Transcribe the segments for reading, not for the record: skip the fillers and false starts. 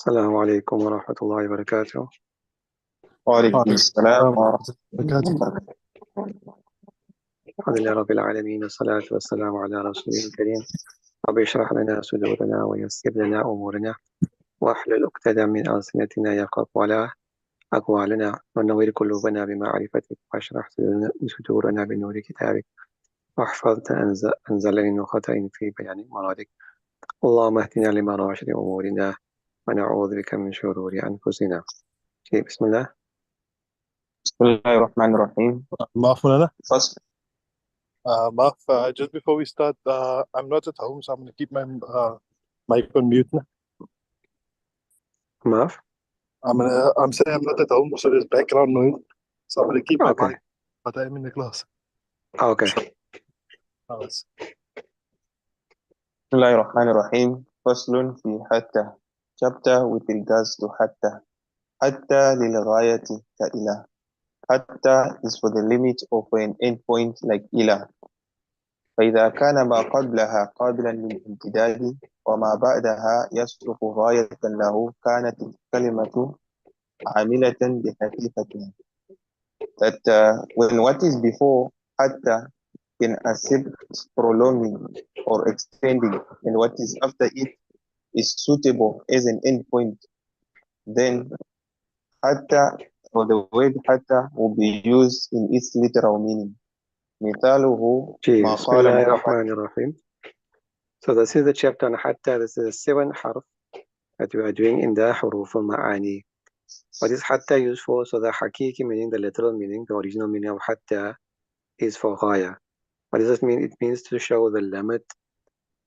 السلام عليكم ورحمة الله وبركاته. وعليكم وعليكم السلام السلام ورحمة ورحمة الله الله وبركاته. وبركاته. الحمد لله رب العالمين، والصلاة والسلام على رسوله الكريم. رب اشرح لنا صدورنا ويسر لنا أمورنا واحلل عقدة من ألسنتنا يفقهوا أقوالنا، ونور قلوبنا بمعرفتك، واشرح صدورنا بنور كتابك، واحفظ أنزل من خطأ في بيان مرادك. اللهم اهدنا لما راشد أمورنا ونعوذ بك من شرور أنفسنا. بسم الله. بسم الله الرحمن الرحيم. Moulana, فصل. Mark, just before we start, I'm not at home, so I'm going to keep my mic on mute now. Maaf. I'm saying I'm not at home, so there's background noise. So I'm going to keep my Okay. mic, but I'm in the class. Okay. Yes. بسم الله الرحمن الرحيم. فصل في حتى. Chapter with regards to حتى. حتى للغاية كإلى. حتى is for the limit of an endpoint like إلى. فإذا كان ما قبلها قابلا للامتداد وما بعدها يصلح غاية له كانت الكلمة عاملة بحقيقتها. That when what is before حتى can accept prolonging or extending, and what is after it is suitable as an endpoint, then hatta or the word hatta will be used in its literal meaning. مثاله ما بسم قال الله محمد. الرحمن الرحيم. So this is the chapter on hatta. This is the 7th harf that we are doing in the huruf al-ma'ani. What is hatta used for? So the hakiki meaning, the literal meaning, the original meaning of hatta is for ghaya. What does it mean? It means to show the limit,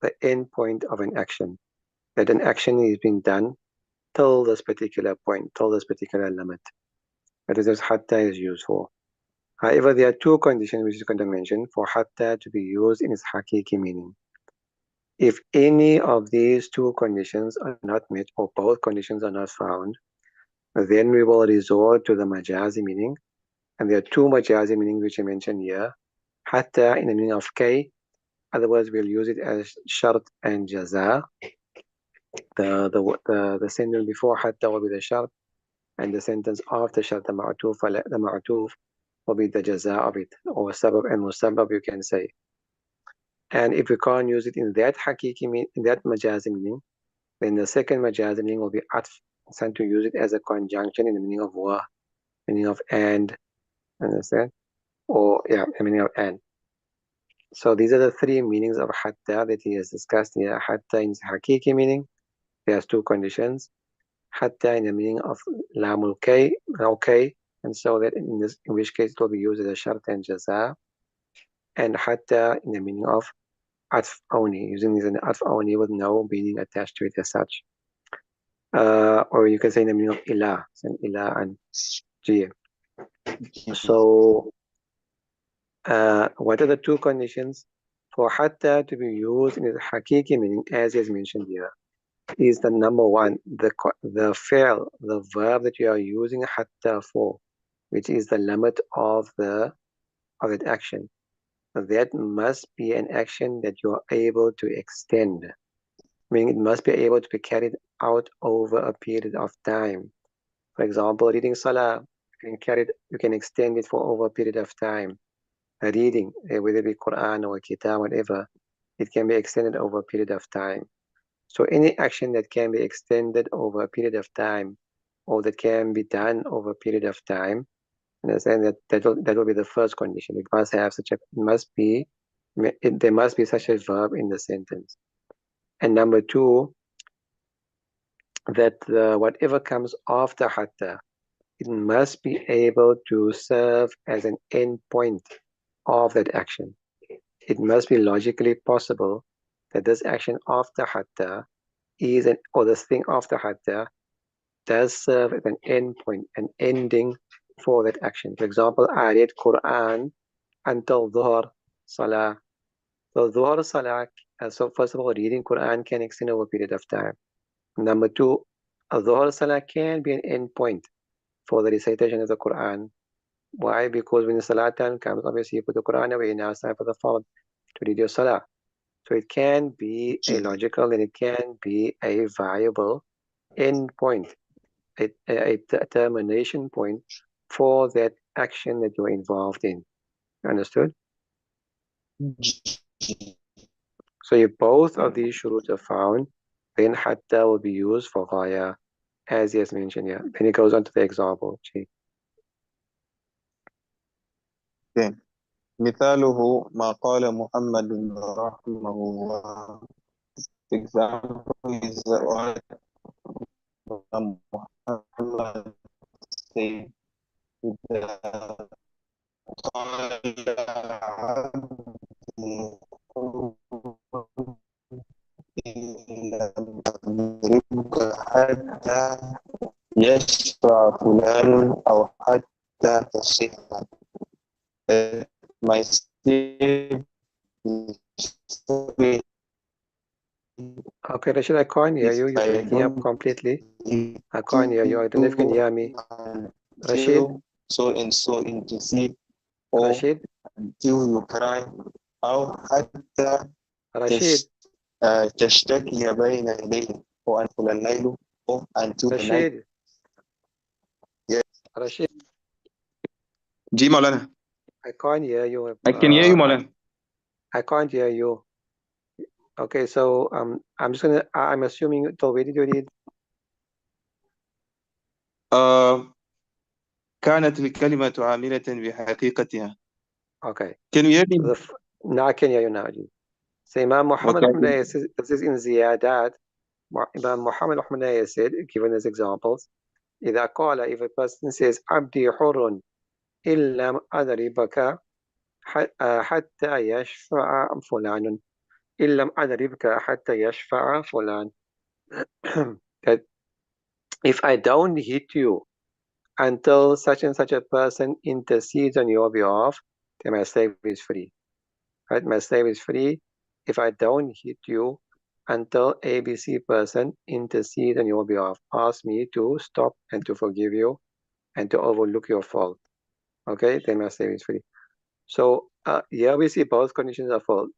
the end point of an action. That an action is being done till this particular point, till this particular limit. That is what hatta is used for. However, there are two conditions which is going to mention for hatta to be used in its hakiki meaning. If any of these two conditions are not met or both conditions are not found, then we will resort to the majazi meaning. And there are two majazi meanings which I mentioned here. Hatta in the meaning of K, otherwise we'll use it as shart and jaza. The sentence before hatta will be the shart, and the sentence after shart, the ma'atuf will be the jaza of it, or sabab and musabab you can say. And if we can't use it in that hakiki meaning, in that majazi meaning, then the second majazi meaning will be atf, sent to use it as a conjunction in the meaning of wa, meaning of and, understand? Or yeah, the meaning of and. So these are the three meanings of hatta that he has discussed here. Hatta in its hakiki meaning, there's two conditions. Hatta in the meaning of lamul kay, okay, and so that in which case it will be used as a shart and jaza. And hatta in the meaning of atf only, using this in atf only with no meaning attached to it as such. Or you can say in the meaning of ilah, and ilah and jia. So, what are the two conditions for hatta to be used in its hakiki meaning, as is mentioned here? Is the number one, the fi'l, the verb that you are using hatta for, which is the limit of that action. That must be an action that you are able to extend, meaning it must be able to be carried out over a period of time. For example, reading salah, you can extend it for over a period of time. Reading, whether it be Quran or Kitab, whatever, it can be extended over a period of time. So any action that can be extended over a period of time, or that can be done over a period of time, understand that will be the first condition. It must have there must be such a verb in the sentence. And number two, that whatever comes after hatta, it must be able to serve as an end point of that action. It must be logically possible that this action after hatta or this thing after hatta does serve as an end point, an ending for that action. For example, I read Quran until dhuhr, salah. So dhuhr, salah, so first of all, reading Quran can extend over a period of time. Number two, dhuhr, salah can be an end point for the recitation of the Quran. Why? Because when the salah time comes, obviously you put the Quran away, now it's time for the fard to read your salah. So it can be a logical and it can be a viable end point, a termination point for that action that you're involved in. Understood? So if both of these shurut are found, then hatta will be used for ghaya, as he has mentioned here. Then he goes on to the example. Then, مثاله ما قال محمد رحمه الله. Example is what Muhammad said. إذا قال عبدي إن لم أضربك حتى يشفع فلان أو حتى تصح. My slave Okay, Rashid, I can't hear you. You're breaking up completely. I can't hear you. I don't know if you can hear me. Rashid, so and so intercede or Rashid, until you cry أو حتى Rashid, تشتكي بين يديه or until الليل or until the night. Rashid, Rashid, جي مولانا. I can't hear you. I can hear you مولانا. I can't hear you. Okay, so I'm just gonna. I'm assuming. So where did you read? كانت الكلمة عاملة بحقيقتها. Okay. Can you hear me? So now I can hear you now. So Imam Muhammad Okay. says, this is in Ziyadat. Imam Muhammad said, given as examples, إذا قال, if a person says, عبدي حر إن لم أضربك حتى يشفع فلان إن لم أضربك حتى يشفع فلان. That if I don't hit you until such and such a person intercedes on your behalf, then my slave is free. Right? My slave is free if I don't hit you until ABC person intercedes on your behalf. Ask me to stop and to forgive you and to overlook your fault. Okay, then my slave is free. So here we see both conditions are full.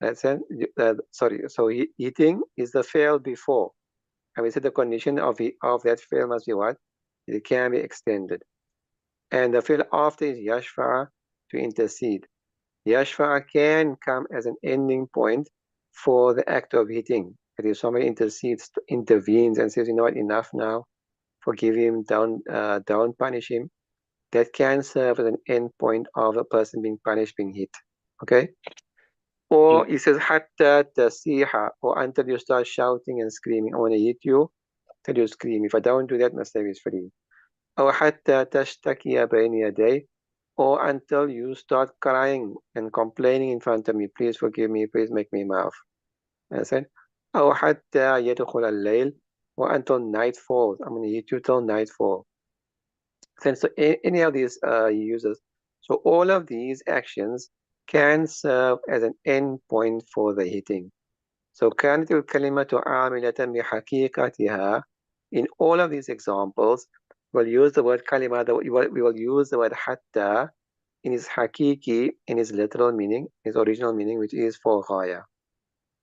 That's it. So hitting is the fail before. And we said the condition of that fail must be what? It can be extended. And the fail after is yashfa, to intercede. Yashfa can come as an ending point for the act of hitting. That if somebody intervenes and says, you know what, enough now, forgive him, don't punish him, that can serve as an end point of a person being punished, being hit. Okay? Or he says, hatta tasiha, or until you start shouting and screaming. I want to hit you, till you scream. If I don't do that, my slave is free. Or hatta tashtakiya bayni yaday, or until you start crying and complaining in front of me. Please forgive me, please make me maaf. Understand? أو حتى يدخل الليل, or until night falls. I'm going to hit you till nightfall. So any of these uses. So all of these actions can serve as an end point for the hitting. So كانت الكلمة عاملة بحقيقتها. In all of these examples, we'll use the word kalima, we will use the word hatta in its hakiki, in its literal meaning, its original meaning, which is for ghaya.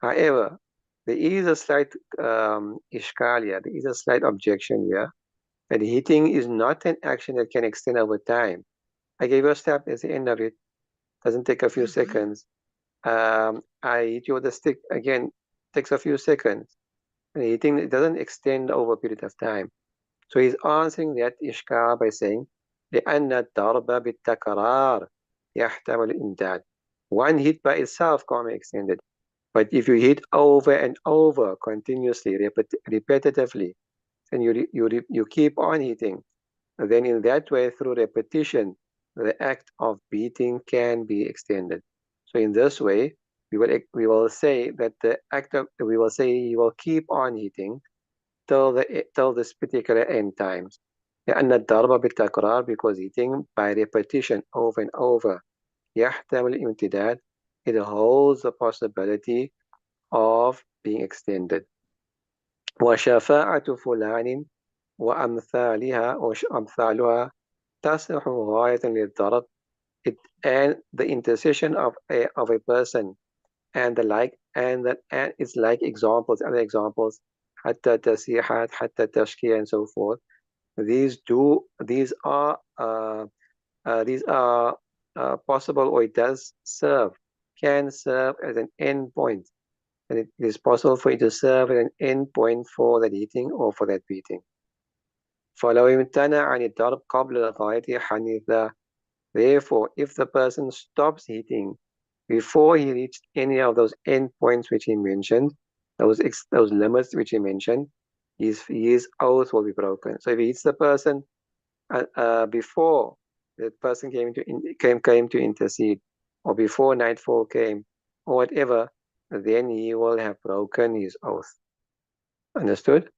However, there is a slight ishkalia, there is a slight objection here, that hitting is not an action that can extend over time. I gave you a step at the end of it, doesn't take a few seconds. I hit you with a stick, again, takes a few seconds. And hitting, it doesn't extend over a period of time. So he's answering that ishkal by saying, لأن الضرب بالتكرار يحتمل الإمداد. One hit by itself can't be extended. But if you hit over and over continuously, repetitively, and you keep on hitting, then in that way, through repetition, the act of beating can be extended. So in this way, we will say that we will say you will keep on hitting till this particular end times. لأن الضرب بالتكرار, because hitting by repetition over and over يحتمل الامتداد, it holds the possibility of being extended. وشفاعة فلان وأمثالها تصلح غاية للضرب. And the intercession of a person and the like, and its like examples, other examples, حتى تسيحات, حتى تشكي, and so forth. These are possible, or it does serve, can serve as an end point. And it is possible for it to serve as an end point for that eating or for that beating. فلو امتنع عن الضرب قبل الغاية حنث. Therefore, if the person stops eating before he reached any of those endpoints which he mentioned, those limits which he mentioned, his oath will be broken. So if he eats the person before the person came to intercede, or before nightfall came, or whatever, then he will have broken his oath. Understood?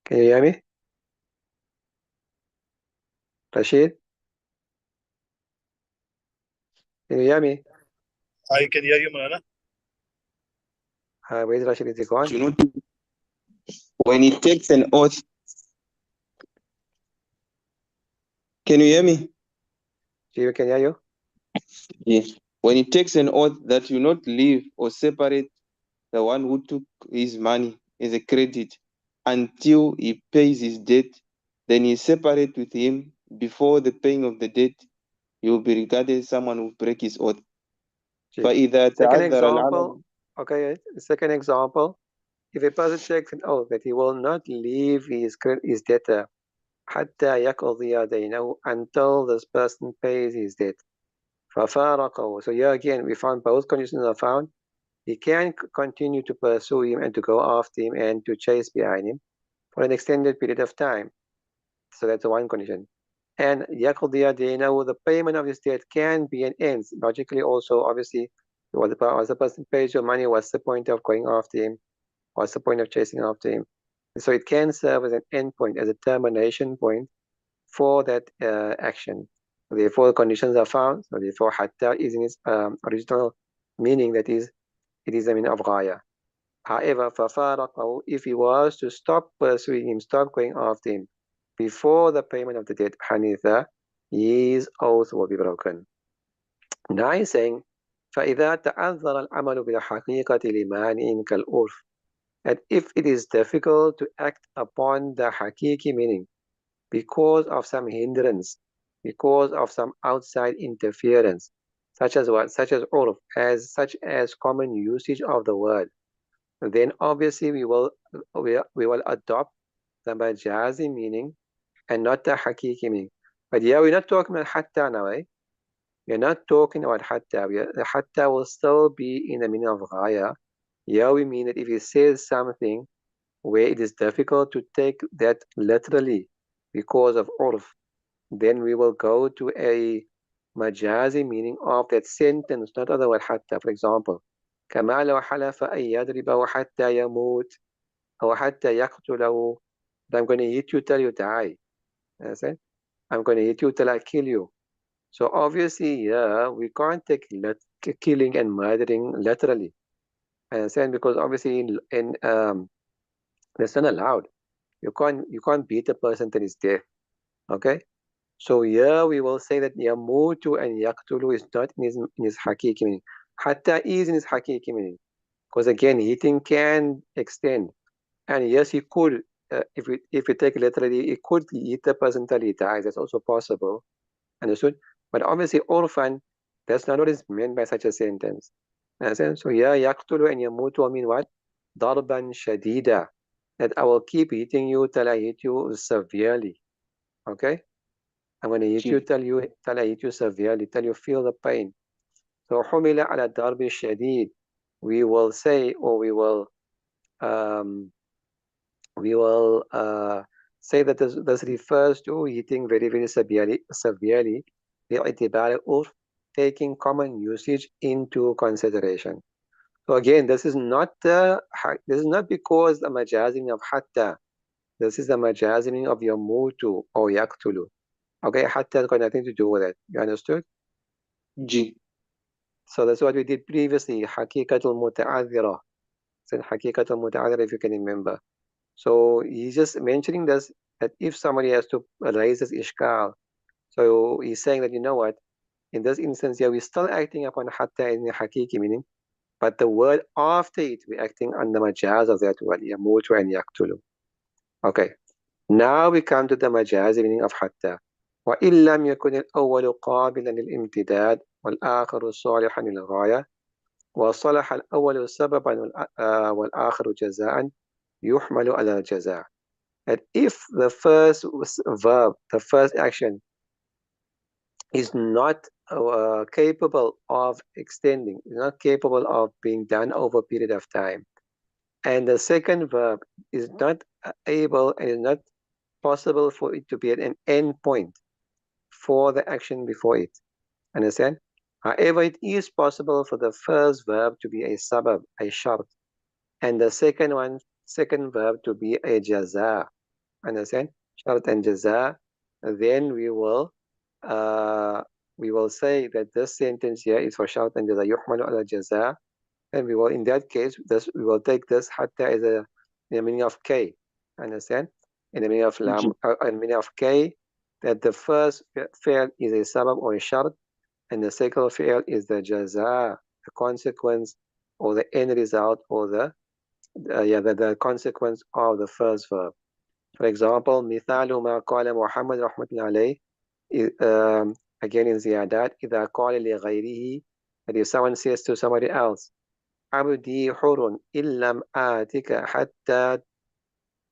Can you hear me? Rashid? Can you hear me? I can hear you, Moulana. Where's Rashid? Is he gone? Do not, when he takes an oath, can you hear me? Jiva, can hear you? Yes. When he takes an oath that you not leave or separate the one who took his money as a credit until he pays his debt, then he separate with him before the paying of the debt, he will be regarded as someone who break his oath. فإذا Second تعذر العمل. example, okay, second example, if a person takes an oath that he will not leave his debtor حتى يقضي دينه, until this person pays his debt. ففارقه. So here again, we found both conditions are found. He can continue to pursue him and to go after him and to chase behind him for an extended period of time. So that's one condition. And يقضي دينه, the payment of his debt can be an end. Logically also, obviously, once the person pays your money, what's the point of going after him? What's the point of chasing after him? So it can serve as an endpoint, as a termination point for that action. Therefore, conditions are found. So therefore, hatta is in its original meaning, that is, it is the meaning of ghaya. However, فَفَارَقَهُ, if he was to stop pursuing him, stop going after him, before the payment of the debt, hanitha, his oath will be broken. Now he's saying, فَإِذَا تَعَذَّرَ الْعَمَلُ بِالْحَقِيقَةِ لِمَانِئٍ كَالْعُرْفِ, that if it is difficult to act upon the hakiki meaning because of some hindrance, because of some outside interference, such as what? Such as urf, such as common usage of the word, then obviously we will adopt the majazi meaning and not the hakiki meaning. But yeah, we're not talking about hatta now, eh? We're not talking about hatta. The hatta will still be in the meaning of ghaya. Yeah, we mean that if he says something where it is difficult to take that literally because of urf, then we will go to a majazi meaning of that sentence, not otherwise hatta. For example, كما لو حلف أن يضربه حتى يموت أو حتى يقتله. I'm going to hit you till you die. Understand? I'm going to hit you till I kill you. So obviously, yeah, we can't take killing and murdering literally. Understand? Because obviously, that's not allowed. You can't beat a person till his death. Okay? So here we will say that yamutu and yaqtulu is not in his hakiki meaning. Hatta is in his hakiki meaning. Because again, hitting can extend. And yes, he could, if we take it literally, he could hit the person till he dies. That's also possible. Understood? But obviously, orphan, that's not what is meant by such a sentence. Understand? So here, yaqtulu and yamutu will mean what? Darban shadida. That I will keep hitting you till I hit you severely. Okay? I'm going to hit you till I hit you severely, till you feel the pain. So حمل على الضرب الشديد. We will say, or um, we will say that this refers to hitting very, very severely, باعتبار العرف, taking common usage into consideration. So again, this is not because the majazing of hatta. This is the majazing of yamutu or yaqtulu. Okay, hatta has got nothing to do with it. You understood? G. So that's what we did previously. Hakikatul muta'adhira. It's hakikatul muta'adhira, if you can remember. So he's just mentioning this, that if somebody has to raise this ishkal, so he's saying that, you know what, in this instance here, we're still acting upon hatta in the hakiki meaning, but the word after it, we're acting on the majaz of that word, yamutu and yaktulu. Okay, now we come to the majazi meaning of hatta. وإن لم يكن الأول قابلا للامتداد والآخر صالحا للغاية وصلح الأول سببا والآخر جزاء يحمل على الجزاء. That if the first verb, the first action is not capable of extending, is not capable of being done over a period of time, and the second verb is not able and is not possible for it to be at an end point for the action before it. Understand? However, it is possible for the first verb to be a sabab, a shart, and the second verb to be a jaza. Understand? Shart and jaza. Then uh, we will say that this sentence here is for shart and jaza. Yuhmalu ala jaza. And we will, in that case, we will take this hatta as a in the meaning of K. Understand? In the meaning of lam, in the meaning of K, that the first fi'l is a sabab or a shart, and the second fi'l is the jaza, the consequence or the end result or the consequence of the first verb. For example, مثال ما قال محمد رحمة الله عليه, again in ziyadat, إذا قال لغيره, that if someone says to somebody else, عبدي حر إن لم آتك حتى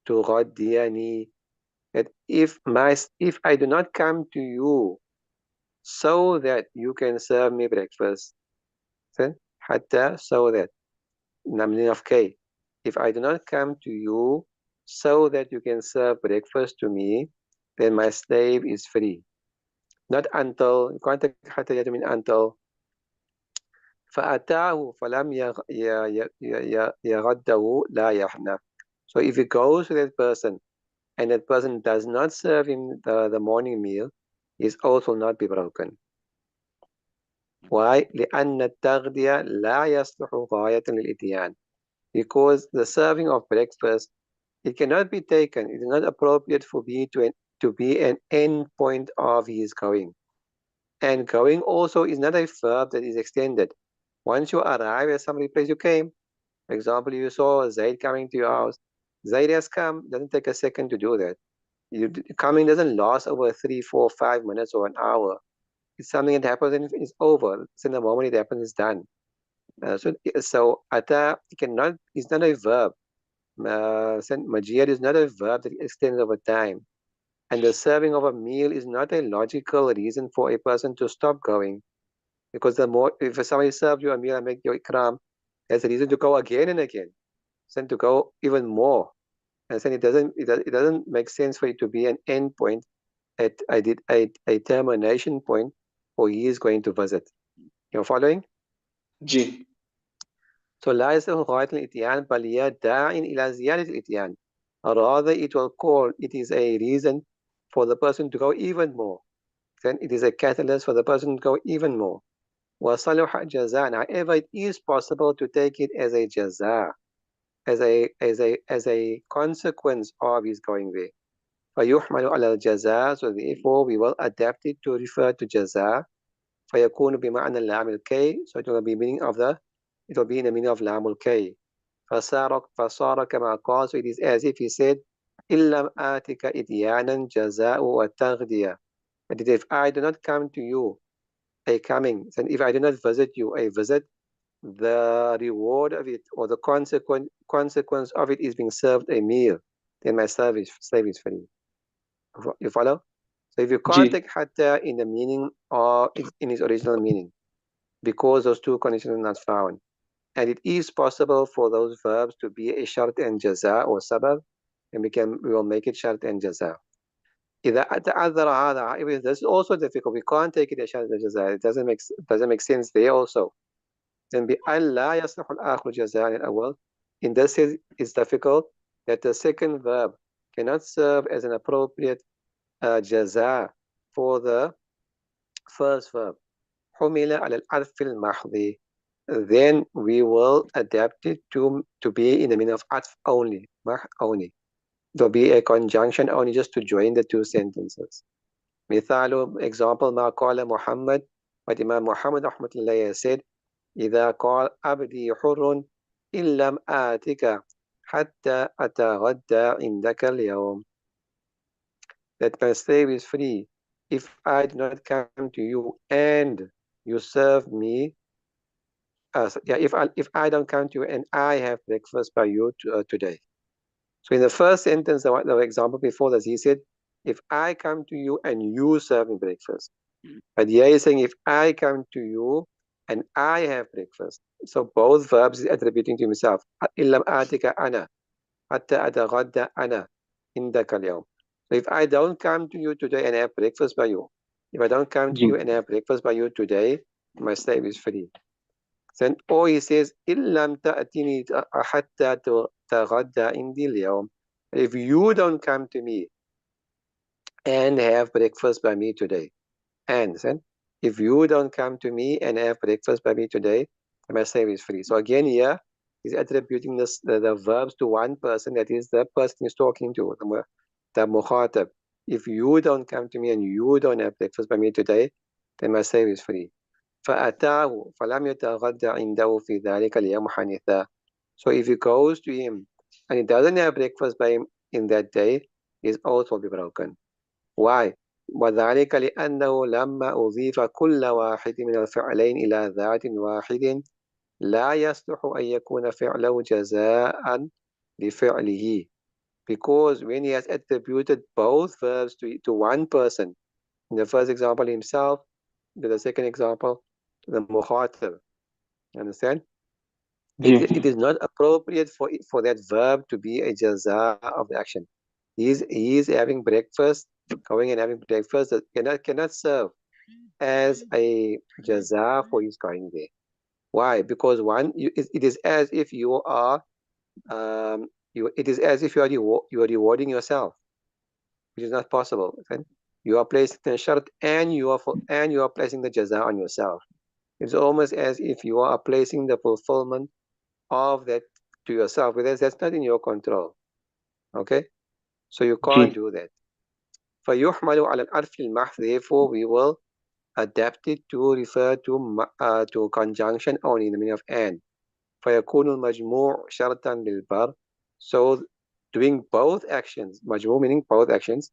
تغديني, that if I do not come to you so that you can serve me breakfast, then حتى, so that, meaning of K, if I do not come to you so that you can serve breakfast to me, then my slave is free. Not until, you can't take حتى يد mean until. فأتاه فلم يغده لا يحنث. So if he goes to that person and that person does not serve him the morning meal, his oath will not be broken. Why? لأن التغذية لا يصلح غاية للإتيان. Because the serving of breakfast, it cannot be taken, it is not appropriate for me to be an end point of his going. And going also is not a verb that is extended. Once you arrive at some place, you came. For example, you saw Zaid coming to your house. Zaid has come, doesn't take a second to do that. Coming doesn't last over 3, 4, 5 minutes or an hour. It's something that happens and it's over. So the moment it happens, it's done. So ata is not a verb. Majid is not a verb that extends over time. And the serving of a meal is not a logical reason for a person to stop going. Because if somebody serves you a meal and make your ikram, there's a reason to go again and again. Then to go even more. And then it doesn't make sense for it to be an end point at a termination point or he is going to visit. You're following? G. So لا يصح غاية الإتيان بل هي داع إلى زيادة الإتيان. Or rather it will call, it is a reason for the person to go even more. Then it is a catalyst for the person to go even more. وصلح جزاء. However, it is possible to take it as a jaza, as a consequence of his going there. فيحمل على الجزاء. So therefore we will adapt it to refer to jaza. فيكون بمعنى اللام الكي. So it will be meaning of it will be in the meaning of لام الكي. فصار كما قال. So it is as if he said إن لم آتك إتيانا جزاء والتغذية. That is, if I do not come to you a coming, and if I do not visit you a visit, the reward of it or the consequence of it is being served a meal, then my slave is free. You follow? So if you can't take hatta in the meaning or in its original meaning, because those two conditions are not found, and it is possible for those verbs to be a shart and jaza or sabab, and we will make it shart and jaza. إذا تعذر هذا, this is also difficult. We can't take it as shart and jaza. It doesn't make sense there also. Then بأن لا يصلح الآخر جزاء الأول. In this case, it's difficult that the second verb cannot serve as an appropriate jaza for the first verb. حمل على العطف المحض. Then we will adapt it to be in the meaning of atf only, only. There'll be a conjunction only just to join the two sentences. مثال, example, ما قال محمد, what Imam Muhammad rahmatullahi said, إذا قال عبدي حر إن لم آتك حتى أتغدى عندك اليوم. That my slave is free if I do not come to you and you serve me. If I don't come to you and I have breakfast by you today. So in the first sentence, the example before this, he said, if I come to you and you serve me breakfast. But here he's saying, if I come to you and I have breakfast. So both verbs is attributing to himself. إِن لَمْ آتِكَ أَنَا حَتَّى أَتَغَدَّ أَنَا عِندَكَ الْيَوْم. So if I don't come to you today and have breakfast by you, if I don't come to ji you and have breakfast by you today, my slave is free. Then, or he says, إِن لَمْ تَأْتِنِي حَتَّى تَغَدَّ عِندِي الْيَوْم. If you don't come to me and have breakfast by me today, and then if you don't come to me and have breakfast by me today, my slave is free. So again here, he's attributing the verbs to one person, that is the person he's talking to, the mukhatab. If you don't come to me and you don't have breakfast by me today, then my slave is free. فأتاه فلم يتغدى عنده في ذلك اليوم حنيثا. So if he goes to him and he doesn't have breakfast by him in that day, his oath will be broken. Why? وذلك لأنه لما أضيف كل واحد من الفعلين إلى ذات واحد لا يصلح أن يكون فعله جزاء لفعله. Because when he has attributed both verbs to one person, in the first example himself, in the second example, the mukhatab. Understand? Ji It is not appropriate for that verb to be a jaza of the action. He is having breakfast, going and having breakfast, that cannot serve as a jaza for his going there. Why? Because it is as if you are it is as if you are rewarding yourself, which is not possible. Okay? You are placing the shart and you are placing the jaza on yourself. It's almost as if you are placing the fulfillment of that to yourself, whereas that's not in your control. Okay? So you can't ji do that. فيحمل على العرف المحض, therefore we will adapt it to refer to conjunction only in the meaning of and. فيكون المجموع شرطا للبر. So doing both actions, مجموع meaning both actions,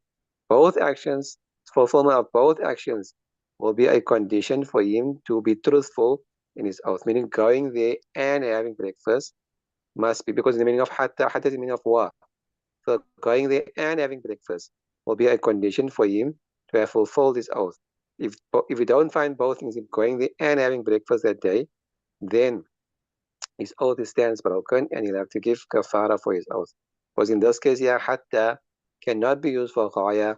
fulfillment of both actions will be a condition for him to be truthful in his oath, meaning going there and having breakfast must be, because in the meaning of hatta is the meaning of wa. So going there and having breakfast will be a condition for him to have fulfilled his oath. If we don't find both things, if going there and having breakfast that day, then his oath stands broken and he'll have to give kafara for his oath. Because in this case, yeah, hatta cannot be used for ghaya,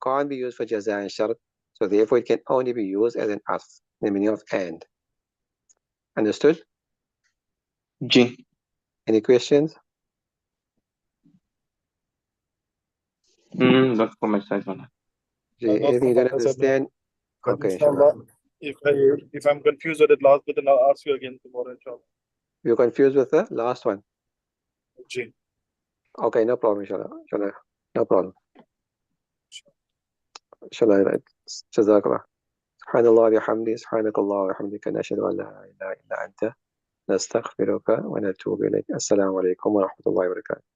can't be used for jaza and shart, so therefore it can only be used as an arf, the meaning of and. Understood? Ji Any questions? not for my side one. Not Anything from you my don't side, no. understand? But Okay, inshallah. inshallah, if I'm confused with the last bit, then I'll ask you again tomorrow, inshallah. You're confused with the last one? Ji. Okay, no problem, inshallah. Inshallah. No problem. inshallah. Jazakallah. سبحان الله وبحمده سبحانك الله وبحمدك نشهد أن لا إله إلا أنت نستغفرك ونتوب إليك. السلام عليكم ورحمة الله وبركاته.